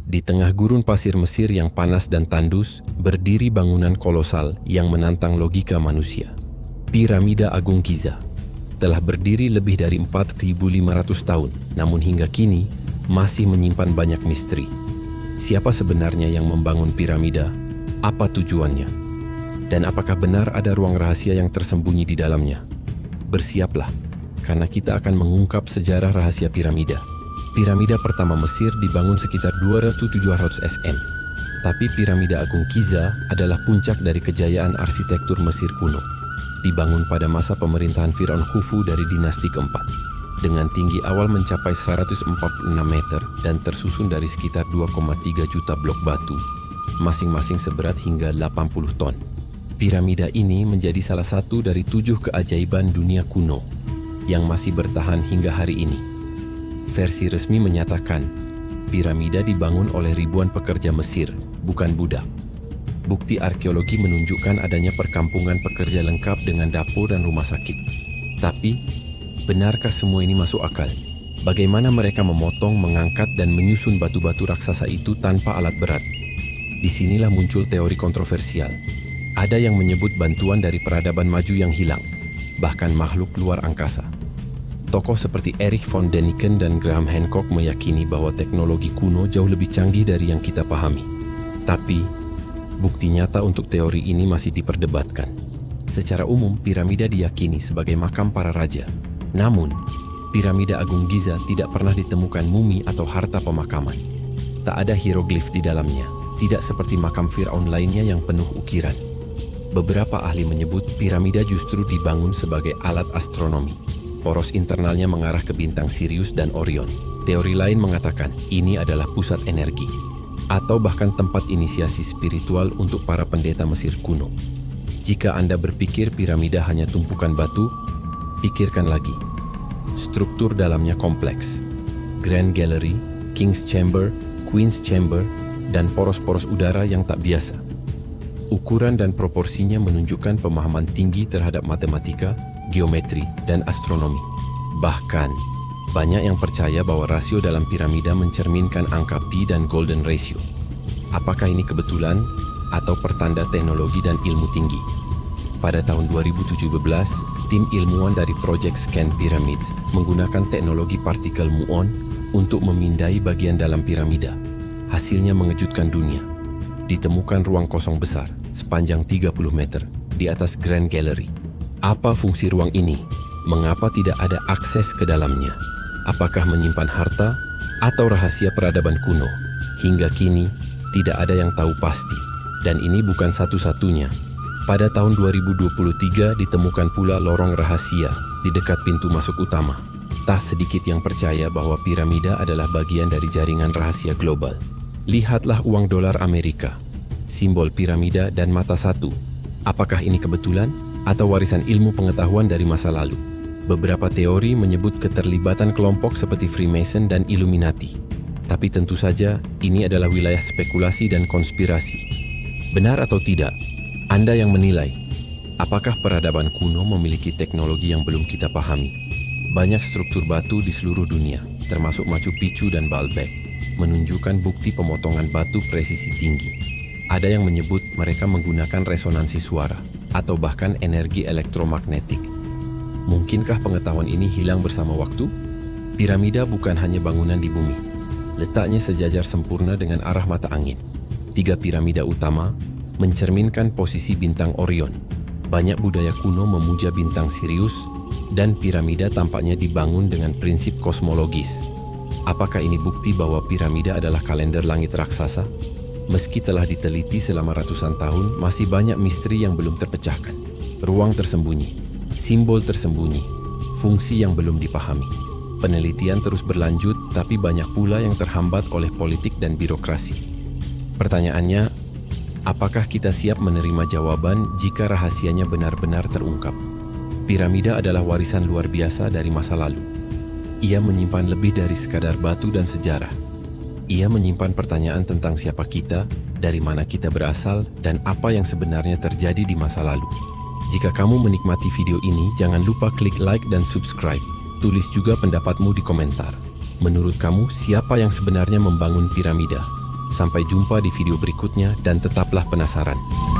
Di tengah gurun pasir Mesir yang panas dan tandus, berdiri bangunan kolosal yang menantang logika manusia. Piramida Agung Giza telah berdiri lebih dari 4.500 tahun, namun hingga kini masih menyimpan banyak misteri. Siapa sebenarnya yang membangun piramida? Apa tujuannya? Dan apakah benar ada ruang rahasia yang tersembunyi di dalamnya? Bersiaplah, karena kita akan mengungkap sejarah rahasia piramida. Piramida pertama Mesir dibangun sekitar 200-700 SM. Tapi piramida Agung Giza adalah puncak dari kejayaan arsitektur Mesir kuno. Dibangun pada masa pemerintahan Firaun Khufu dari dinasti keempat. Dengan tinggi awal mencapai 146 meter dan tersusun dari sekitar 2,3 juta blok batu, masing-masing seberat hingga 80 ton. Piramida ini menjadi salah satu dari 7 keajaiban dunia kuno yang masih bertahan hingga hari ini. Versi resmi menyatakan, piramida dibangun oleh ribuan pekerja Mesir, bukan budak. Bukti arkeologi menunjukkan adanya perkampungan pekerja lengkap dengan dapur dan rumah sakit. Tapi, benarkah semua ini masuk akal? Bagaimana mereka memotong, mengangkat, dan menyusun batu-batu raksasa itu tanpa alat berat? Disinilah muncul teori kontroversial. Ada yang menyebut bantuan dari peradaban maju yang hilang, bahkan makhluk luar angkasa. Tokoh seperti Erich von Däniken dan Graham Hancock meyakini bahwa teknologi kuno jauh lebih canggih dari yang kita pahami. Tapi, bukti nyata untuk teori ini masih diperdebatkan. Secara umum, piramida diyakini sebagai makam para raja. Namun, piramida Agung Giza tidak pernah ditemukan mumi atau harta pemakaman. Tak ada hieroglif di dalamnya, tidak seperti makam Firaun lainnya yang penuh ukiran. Beberapa ahli menyebut piramida justru dibangun sebagai alat astronomi. Poros internalnya mengarah ke bintang Sirius dan Orion. Teori lain mengatakan ini adalah pusat energi, atau bahkan tempat inisiasi spiritual untuk para pendeta Mesir kuno. Jika Anda berpikir piramida hanya tumpukan batu, pikirkan lagi. Struktur dalamnya kompleks. Grand Gallery, King's Chamber, Queen's Chamber, dan poros-poros udara yang tak biasa. Ukuran dan proporsinya menunjukkan pemahaman tinggi terhadap matematika, geometri, dan astronomi. Bahkan, banyak yang percaya bahwa rasio dalam piramida mencerminkan angka pi dan golden ratio. Apakah ini kebetulan atau pertanda teknologi dan ilmu tinggi? Pada tahun 2017, tim ilmuwan dari Project Scan Pyramids menggunakan teknologi partikel muon untuk memindai bagian dalam piramida. Hasilnya mengejutkan dunia. Ditemukan ruang kosong besar sepanjang 30 meter di atas Grand Gallery. Apa fungsi ruang ini? Mengapa tidak ada akses ke dalamnya? Apakah menyimpan harta atau rahasia peradaban kuno? Hingga kini, tidak ada yang tahu pasti. Dan ini bukan satu-satunya. Pada tahun 2023 ditemukan pula lorong rahasia di dekat pintu masuk utama. Tak sedikit yang percaya bahwa piramida adalah bagian dari jaringan rahasia global. Lihatlah uang dolar Amerika, simbol piramida dan mata satu. Apakah ini kebetulan atau warisan ilmu pengetahuan dari masa lalu? Beberapa teori menyebut keterlibatan kelompok seperti Freemason dan Illuminati. Tapi tentu saja, ini adalah wilayah spekulasi dan konspirasi. Benar atau tidak? Anda yang menilai. Apakah peradaban kuno memiliki teknologi yang belum kita pahami? Banyak struktur batu di seluruh dunia, termasuk Machu Picchu dan Baalbek, menunjukkan bukti pemotongan batu presisi tinggi. Ada yang menyebut mereka menggunakan resonansi suara atau bahkan energi elektromagnetik. Mungkinkah pengetahuan ini hilang bersama waktu? Piramida bukan hanya bangunan di bumi. Letaknya sejajar sempurna dengan arah mata angin. 3 piramida utama mencerminkan posisi bintang Orion. Banyak budaya kuno memuja bintang Sirius, dan piramida tampaknya dibangun dengan prinsip kosmologis. Apakah ini bukti bahwa piramida adalah kalender langit raksasa? Meski telah diteliti selama ratusan tahun, masih banyak misteri yang belum terpecahkan. Ruang tersembunyi, simbol tersembunyi, fungsi yang belum dipahami. Penelitian terus berlanjut, tapi banyak pula yang terhambat oleh politik dan birokrasi. Pertanyaannya, apakah kita siap menerima jawaban jika rahasianya benar-benar terungkap? Piramida adalah warisan luar biasa dari masa lalu. Ia menyimpan lebih dari sekadar batu dan sejarah. Ia menyimpan pertanyaan tentang siapa kita, dari mana kita berasal, dan apa yang sebenarnya terjadi di masa lalu. Jika kamu menikmati video ini, jangan lupa klik like dan subscribe. Tulis juga pendapatmu di komentar. Menurut kamu, siapa yang sebenarnya membangun piramida? Sampai jumpa di video berikutnya dan tetaplah penasaran.